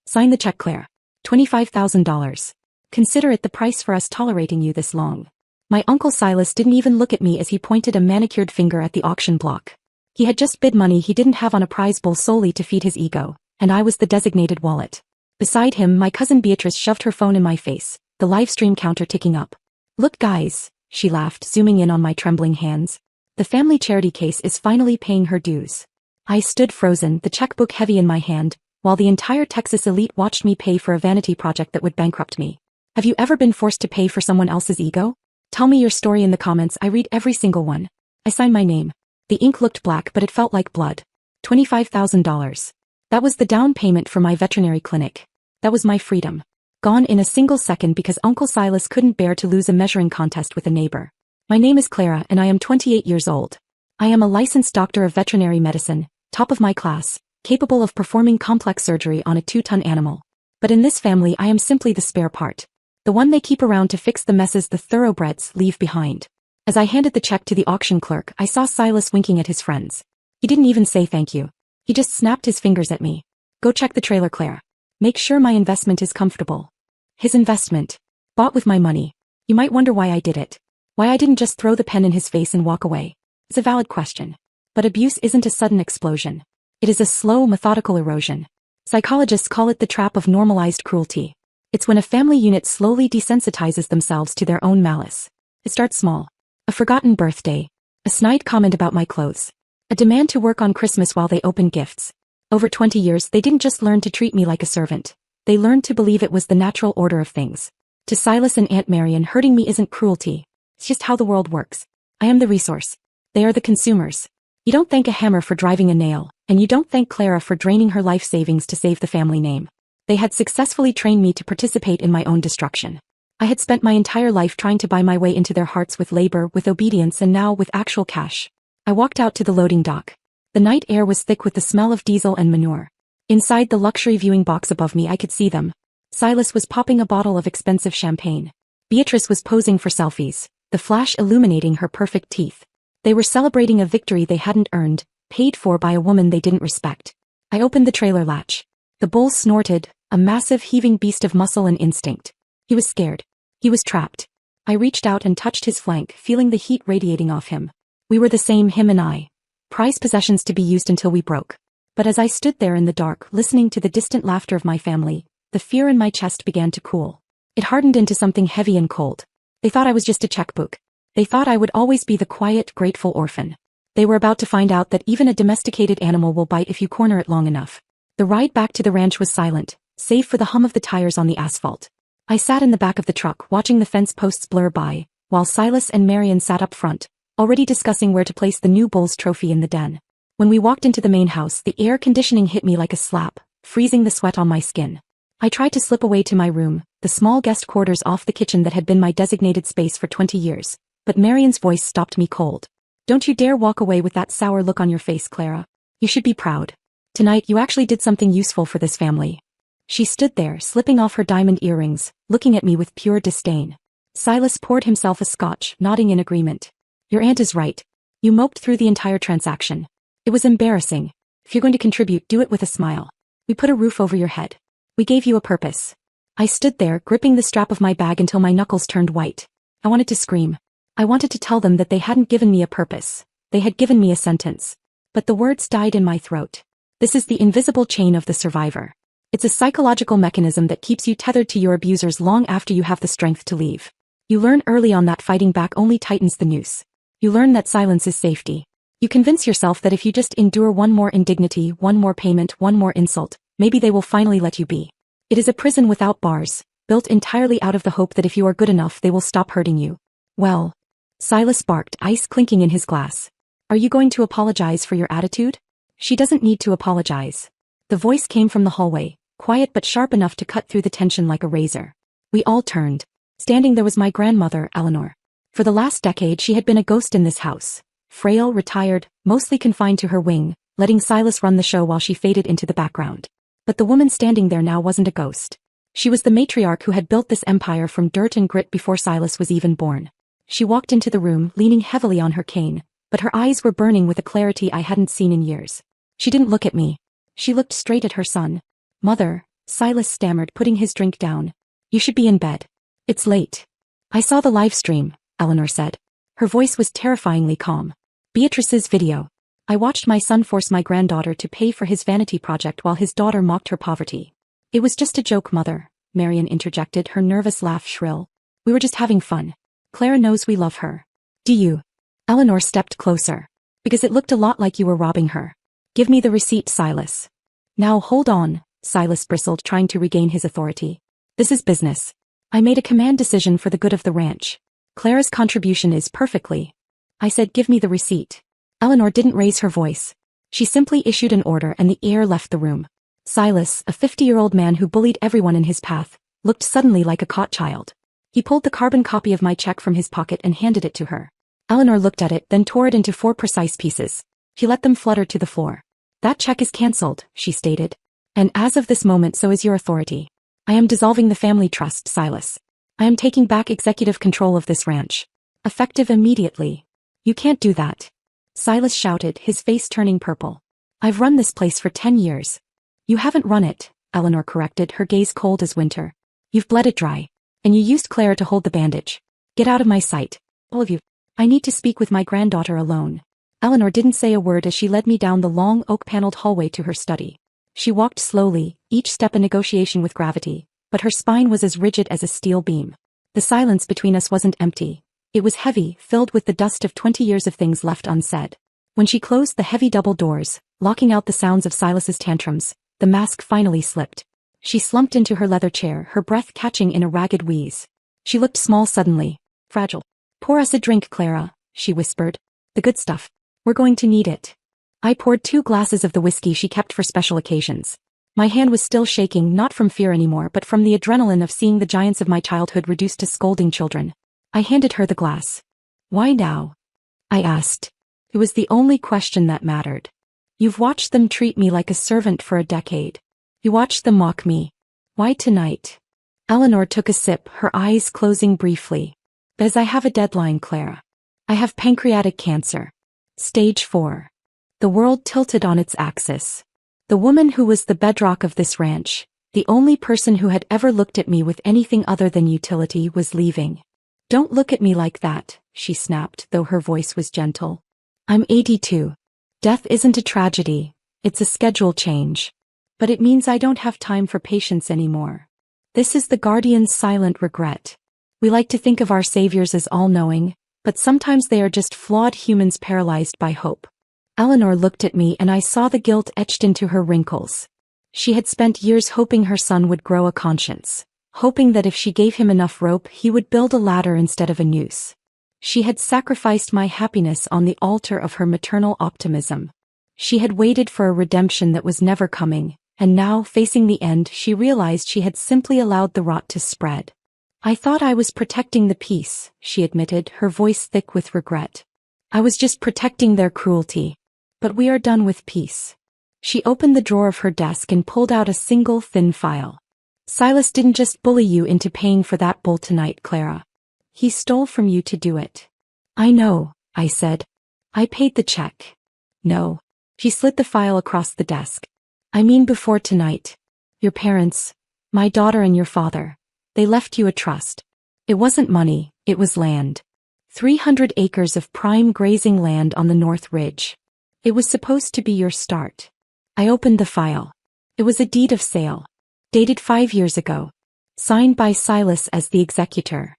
Sign the check, Claire. $25,000. Consider it the price for us tolerating you this long. My Uncle Silas didn't even look at me as he pointed a manicured finger at the auction block. He had just bid money he didn't have on a prize bull solely to feed his ego, and I was the designated wallet. Beside him, my cousin Beatrice shoved her phone in my face, the live stream counter ticking up. Look guys, she laughed, zooming in on my trembling hands. The family charity case is finally paying her dues. I stood frozen, the checkbook heavy in my hand, while the entire Texas elite watched me pay for a vanity project that would bankrupt me. Have you ever been forced to pay for someone else's ego? Tell me your story in the comments. I read every single one. I signed my name. The ink looked black, but it felt like blood. $25,000. That was the down payment for my veterinary clinic. That was my freedom. Gone in a single second because Uncle Silas couldn't bear to lose a measuring contest with a neighbor. My name is Clara and I am 28 years old. I am a licensed doctor of veterinary medicine, top of my class, capable of performing complex surgery on a 2-ton animal. But in this family I am simply the spare part. The one they keep around to fix the messes the thoroughbreds leave behind. As I handed the check to the auction clerk, I saw Silas winking at his friends. He didn't even say thank you. He just snapped his fingers at me. Go check the trailer, Claire. Make sure my investment is comfortable. His investment. Bought with my money. You might wonder why I did it. Why I didn't just throw the pen in his face and walk away. It's a valid question. But abuse isn't a sudden explosion. It is a slow, methodical erosion. Psychologists call it the trap of normalized cruelty. It's when a family unit slowly desensitizes themselves to their own malice. It starts small. A forgotten birthday. A snide comment about my clothes. A demand to work on Christmas while they opened gifts. Over 20 years, they didn't just learn to treat me like a servant. They learned to believe it was the natural order of things. To Silas and Aunt Marion, hurting me isn't cruelty. It's just how the world works. I am the resource. They are the consumers. You don't thank a hammer for driving a nail, and you don't thank Clara for draining her life savings to save the family name. They had successfully trained me to participate in my own destruction. I had spent my entire life trying to buy my way into their hearts with labor, with obedience, and now with actual cash. I walked out to the loading dock. The night air was thick with the smell of diesel and manure. Inside the luxury viewing box above me I could see them. Silas was popping a bottle of expensive champagne. Beatrice was posing for selfies, the flash illuminating her perfect teeth. They were celebrating a victory they hadn't earned, paid for by a woman they didn't respect. I opened the trailer latch. The bull snorted, a massive heaving beast of muscle and instinct. He was scared. He was trapped. I reached out and touched his flank, feeling the heat radiating off him. We were the same, him and I. Prized possessions to be used until we broke. But as I stood there in the dark, listening to the distant laughter of my family, the fear in my chest began to cool. It hardened into something heavy and cold. They thought I was just a checkbook. They thought I would always be the quiet, grateful orphan. They were about to find out that even a domesticated animal will bite if you corner it long enough. The ride back to the ranch was silent, save for the hum of the tires on the asphalt. I sat in the back of the truck watching the fence posts blur by, while Silas and Marion sat up front, already discussing where to place the new bull's trophy in the den. When we walked into the main house, the air conditioning hit me like a slap, freezing the sweat on my skin. I tried to slip away to my room, the small guest quarters off the kitchen that had been my designated space for 20 years, but Marion's voice stopped me cold. Don't you dare walk away with that sour look on your face, Clara. You should be proud. Tonight you actually did something useful for this family. She stood there, slipping off her diamond earrings, looking at me with pure disdain. Silas poured himself a scotch, nodding in agreement. Your aunt is right. You moped through the entire transaction. It was embarrassing. If you're going to contribute, do it with a smile. We put a roof over your head. We gave you a purpose. I stood there, gripping the strap of my bag until my knuckles turned white. I wanted to scream. I wanted to tell them that they hadn't given me a purpose. They had given me a sentence. But the words died in my throat. This is the invisible chain of the survivor. It's a psychological mechanism that keeps you tethered to your abusers long after you have the strength to leave. You learn early on that fighting back only tightens the noose. You learn that silence is safety. You convince yourself that if you just endure one more indignity, one more payment, one more insult, maybe they will finally let you be. It is a prison without bars, built entirely out of the hope that if you are good enough they will stop hurting you. Well, Silas barked, ice clinking in his glass. Are you going to apologize for your attitude? She doesn't need to apologize. The voice came from the hallway, quiet but sharp enough to cut through the tension like a razor. We all turned. Standing there was my grandmother, Eleanor. For the last decade she had been a ghost in this house. Frail, retired, mostly confined to her wing, letting Silas run the show while she faded into the background. But the woman standing there now wasn't a ghost. She was the matriarch who had built this empire from dirt and grit before Silas was even born. She walked into the room, leaning heavily on her cane, but her eyes were burning with a clarity I hadn't seen in years. She didn't look at me. She looked straight at her son. Mother, Silas stammered, putting his drink down. You should be in bed. It's late. I saw the live stream, Eleanor said. Her voice was terrifyingly calm. Beatrice's video. I watched my son force my granddaughter to pay for his vanity project while his daughter mocked her poverty. It was just a joke, Mother, Marian interjected, her nervous laugh shrill. We were just having fun. Clara knows we love her. Do you? Eleanor stepped closer. Because it looked a lot like you were robbing her. Give me the receipt, Silas. Now hold on, Silas bristled, trying to regain his authority. This is business. I made a command decision for the good of the ranch. Clara's contribution is perfectly. I said give me the receipt. Eleanor didn't raise her voice. She simply issued an order and the heir left the room. Silas, a 50-year-old man who bullied everyone in his path, looked suddenly like a caught child. He pulled the carbon copy of my check from his pocket and handed it to her. Eleanor looked at it, then tore it into 4 precise pieces. She let them flutter to the floor. That check is cancelled, she stated. And as of this moment, so is your authority. I am dissolving the family trust, Silas. I am taking back executive control of this ranch. Effective immediately. You can't do that. Silas shouted, his face turning purple. I've run this place for 10 years. You haven't run it, Eleanor corrected, her gaze cold as winter. You've bled it dry. And you used Clara to hold the bandage. Get out of my sight. All of you. I need to speak with my granddaughter alone. Eleanor didn't say a word as she led me down the long oak-paneled hallway to her study. She walked slowly, each step a negotiation with gravity, but her spine was as rigid as a steel beam. The silence between us wasn't empty. It was heavy, filled with the dust of 20 years of things left unsaid. When she closed the heavy double doors, locking out the sounds of Silas's tantrums, the mask finally slipped. She slumped into her leather chair, her breath catching in a ragged wheeze. She looked small suddenly, fragile. Pour us a drink, Clara, she whispered. The good stuff. We're going to need it. I poured 2 glasses of the whiskey she kept for special occasions. My hand was still shaking, not from fear anymore but from the adrenaline of seeing the giants of my childhood reduced to scolding children. I handed her the glass. Why now? I asked. It was the only question that mattered. You've watched them treat me like a servant for a decade. You watched them mock me. Why tonight? Eleanor took a sip, her eyes closing briefly. Because I have a deadline, Clara. I have pancreatic cancer. Stage 4. The world tilted on its axis. The woman who was the bedrock of this ranch, the only person who had ever looked at me with anything other than utility, was leaving. Don't look at me like that, she snapped, though her voice was gentle. I'm 82. Death isn't a tragedy, it's a schedule change. But it means I don't have time for patience anymore. This is the Guardian's silent regret. We like to think of our saviors as all-knowing, but sometimes they are just flawed humans paralyzed by hope. Eleanor looked at me and I saw the guilt etched into her wrinkles. She had spent years hoping her son would grow a conscience, hoping that if she gave him enough rope he would build a ladder instead of a noose. She had sacrificed my happiness on the altar of her maternal optimism. She had waited for a redemption that was never coming, and now, facing the end, she realized she had simply allowed the rot to spread. I thought I was protecting the peace, she admitted, her voice thick with regret. I was just protecting their cruelty. But we are done with peace. She opened the drawer of her desk and pulled out a single thin file. Silas didn't just bully you into paying for that bowl tonight, Clara. He stole from you to do it. I know, I said. I paid the check. No. She slid the file across the desk. I mean before tonight. Your parents, my daughter and your father, they left you a trust. It wasn't money, it was land. 300 acres of prime grazing land on the North Ridge. It was supposed to be your start. I opened the file. It was a deed of sale. Dated 5 years ago. Signed by Silas as the executor.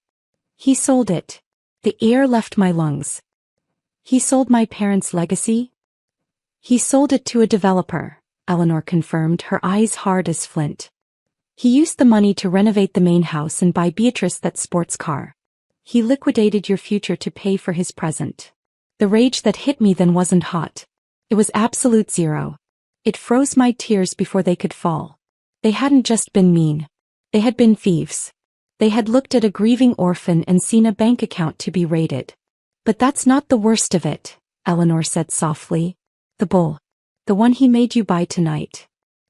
He sold it. The air left my lungs. He sold my parents' legacy? He sold it to a developer, Eleanor confirmed, her eyes hard as flint. He used the money to renovate the main house and buy Beatrice that sports car. He liquidated your future to pay for his present. The rage that hit me then wasn't hot. It was absolute zero. It froze my tears before they could fall. They hadn't just been mean. They had been thieves. They had looked at a grieving orphan and seen a bank account to be raided. But that's not the worst of it, Eleanor said softly. The bull. The one he made you buy tonight.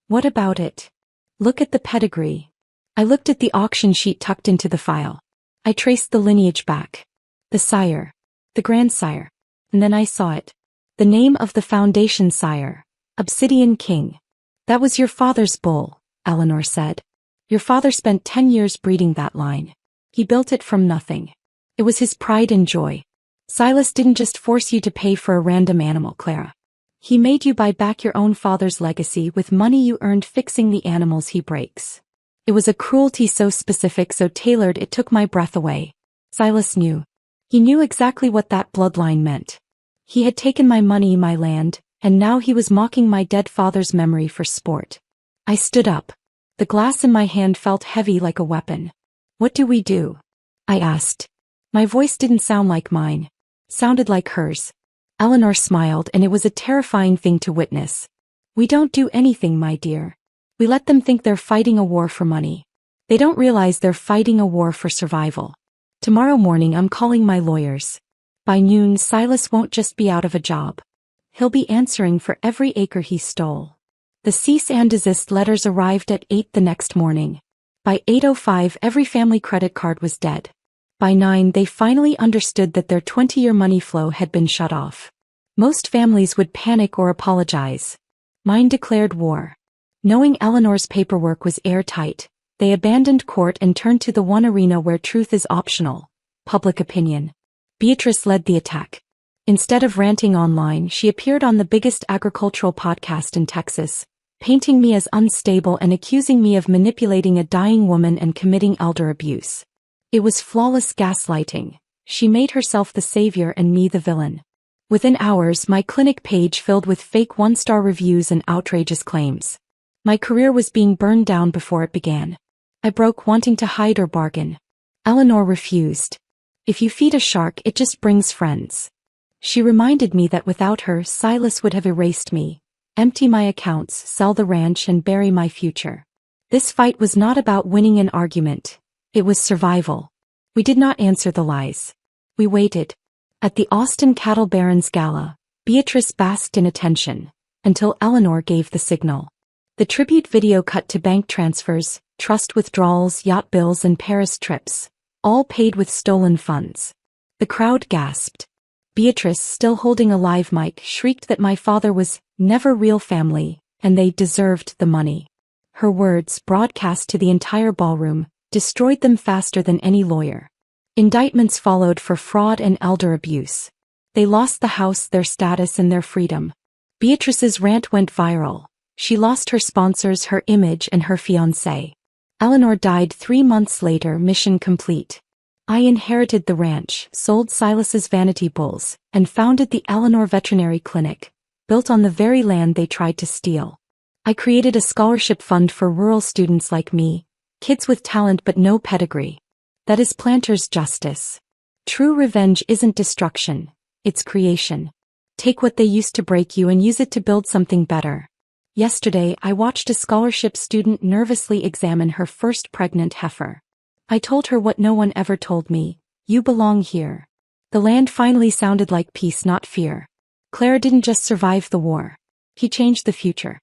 What about it? Look at the pedigree. I looked at the auction sheet tucked into the file. I traced the lineage back. The sire. The grandsire. And then I saw it. The name of the foundation sire. Obsidian King. That was your father's bull, Eleanor said. Your father spent 10 years breeding that line. He built it from nothing. It was his pride and joy. Silas didn't just force you to pay for a random animal, Clara. He made you buy back your own father's legacy with money you earned fixing the animals he breaks. It was a cruelty so specific, so tailored, it took my breath away. Silas knew. He knew exactly what that bloodline meant. He had taken my money, my land, and now he was mocking my dead father's memory for sport. I stood up. The glass in my hand felt heavy like a weapon. What do we do? I asked. My voice didn't sound like mine. Sounded like hers. Eleanor smiled, and it was a terrifying thing to witness. We don't do anything, my dear. We let them think they're fighting a war for money. They don't realize they're fighting a war for survival. Tomorrow morning I'm calling my lawyers. By noon, Silas won't just be out of a job. He'll be answering for every acre he stole. The cease and desist letters arrived at 8 the next morning. By 8:05 every family credit card was dead. By 9 they finally understood that their 20-year money flow had been shut off. Most families would panic or apologize. Mine declared war. Knowing Eleanor's paperwork was airtight, they abandoned court and turned to the one arena where truth is optional: public opinion. Beatrice led the attack. Instead of ranting online, she appeared on the biggest agricultural podcast in Texas, painting me as unstable and accusing me of manipulating a dying woman and committing elder abuse. It was flawless gaslighting. She made herself the savior and me the villain. Within hours, my clinic page filled with fake one-star reviews and outrageous claims. My career was being burned down before it began. I broke, wanting to hide or bargain. Eleanor refused. If you feed a shark, it just brings friends. She reminded me that without her, Silas would have erased me, empty my accounts, sell the ranch, and bury my future. This fight was not about winning an argument. It was survival. We did not answer the lies. We waited. At the Austin Cattle Barons Gala, Beatrice basked in attention, until Eleanor gave the signal. The tribute video cut to bank transfers, trust withdrawals, yacht bills, and Paris trips, all paid with stolen funds. The crowd gasped. Beatrice, still holding a live mic, shrieked that my father was never real family, and they deserved the money. Her words, broadcast to the entire ballroom, destroyed them faster than any lawyer. Indictments followed for fraud and elder abuse. They lost the house, their status, and their freedom. Beatrice's rant went viral. She lost her sponsors, her image, and her fiancé. Eleanor died 3 months later, mission complete. I inherited the ranch, sold Silas's vanity bulls, and founded the Eleanor Veterinary Clinic, built on the very land they tried to steal. I created a scholarship fund for rural students like me, kids with talent but no pedigree. That is planter's justice. True revenge isn't destruction, it's creation. Take what they used to break you and use it to build something better. Yesterday, I watched a scholarship student nervously examine her first pregnant heifer. I told her what no one ever told me: you belong here. The land finally sounded like peace, not fear. Clara didn't just survive the war. He changed the future.